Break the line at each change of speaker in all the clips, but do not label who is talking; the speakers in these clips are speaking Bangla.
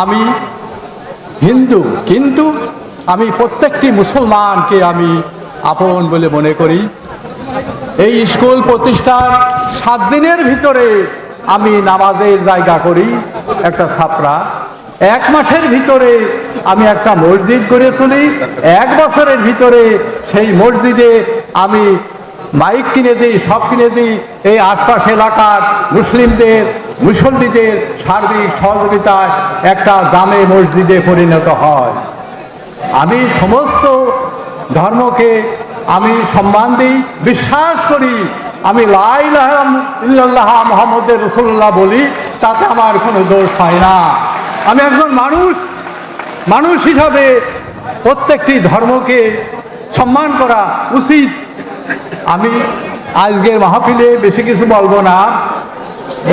আমি হিন্দু, কিন্তু আমি প্রত্যেকটি মুসলমানকে আমি আপন বলে মনে করি। এই স্কুল প্রতিষ্ঠার 7 দিনের ভিতরে আমি নামাজের জায়গা করি একটা ছাপরা। 1 মাসের ভিতরে আমি একটা মসজিদ গড়ে তুলি। 1 বছরের ভিতরে সেই মসজিদে আমি মাইক কিনে দিই, সব কিনে দিই। এই আশপাশ এলাকার মুসল্লিদের সার্বিক সহযোগিতায় একটা জামে মসজিদে পরিণত হয়। আমি সমস্ত ধর্মকে আমি সম্মান দিই, বিশ্বাস করি। আমি লা ইলাহা ইল্লাল্লাহ মুহাম্মাদুর রাসূলুল্লাহ বলি, তাতে আমার কোনো দোষ হয় না। আমি একজন মানুষ হিসাবে প্রত্যেকটি ধর্মকে সম্মান করা উচিত। আমি আজকের মাহফিলে বেশি কিছু বলবো না।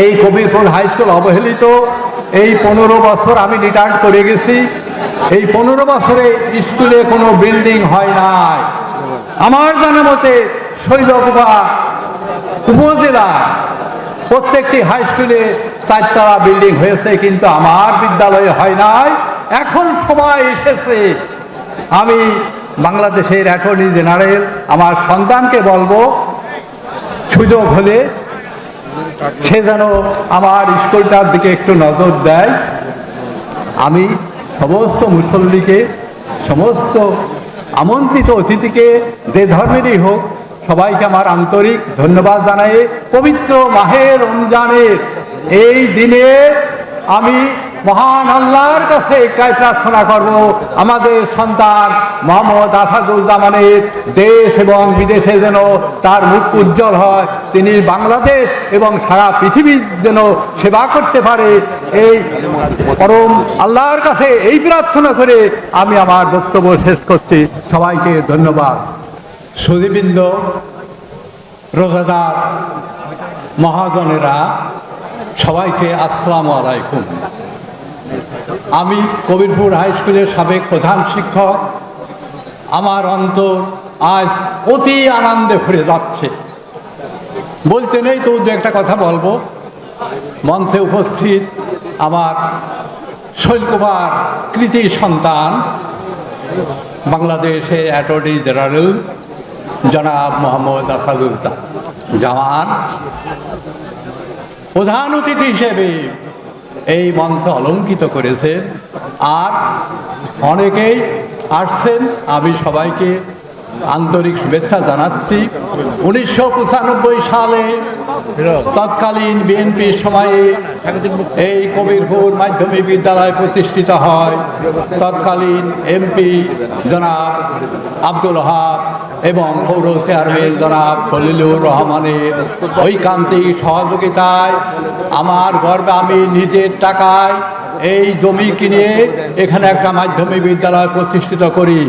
এই কবিরপুর হাই স্কুল অবহেলিত। এই 15 বছর আমি রিটায়ার্ড করে গেছি। এই 15 বছরে স্কুলে কোনো বিল্ডিং হয় নাই। আমার জানা মতে শৈলকুপা উপজেলা প্রত্যেকটি হাই স্কুলে 4 তলা বিল্ডিং হয়েছে, কিন্তু আমার বিদ্যালয়ে হয় নাই। এখন সময় এসেছে, আমি বাংলাদেশের অ্যাটর্নি জেনারেল আমার সন্তানকে বলবো, সুযোগ হলে সে যেন আমার স্কুলটার দিকে একটু নজর দেয়। আমি সমস্ত মুসল্লিকে, সমস্ত আমন্ত্রিত অতিথিকে, যে ধর্মেরই হোক, সবাইকে আমার আন্তরিক ধন্যবাদ জানাই। পবিত্র মাহে রমজানের এই দিনে আমি মহান আল্লাহর কাছে একটাই প্রার্থনা করব, আমাদের সন্তান মোহাম্মদ আসাদুজ্জামানের দেশ এবং বিদেশে যেন তার মুখ উজ্জ্বল হয়, তিনি বাংলাদেশ এবং সারা পৃথিবীর যেন সেবা করতে পারে। এই পরম আল্লাহর কাছে এই প্রার্থনা করে আমি আমার বক্তব্য শেষ করছি। সবাইকে ধন্যবাদ। সুধীবৃন্দ, রোজাদার মহাজনেরা, সবাইকে আসসালামু আলাইকুম। আমি কবিরপুর হাই স্কুলের সাবেক প্রধান শিক্ষক। আমার অন্তর আজ অতি আনন্দে ভরে যাচ্ছে। বলতে নেই তো দু একটা কথা বলবো। মঞ্চে উপস্থিত আমার শৈলকুপার কৃতি সন্তান, বাংলাদেশের অ্যাটর্নি জেনারেল জনাব মোহাম্মদ আসাদুজ্জামান প্রধান অতিথি হিসেবে এই মঞ্চ অলঙ্কিত করেছে। আর অনেকেই আসছেন, আমি সবাইকে আন্তরিক শুভেচ্ছা জানাচ্ছি। 1995 সালে তৎকালীন বিএনপির সময়ে এই কবিরপুর মাধ্যমিক বিদ্যালয় প্রতিষ্ঠিত হয়। তৎকালীন এমপি জনাব আব্দুল ওহাব এবং পৌর চেয়ারম্যান জনাব খলিলুর রহমানের ঐকান্তিক সহযোগিতায় আমার গর্বে আমি নিজের টাকায় এই জমি কিনে এখানে একটা মাধ্যমিক বিদ্যালয় প্রতিষ্ঠিত করি।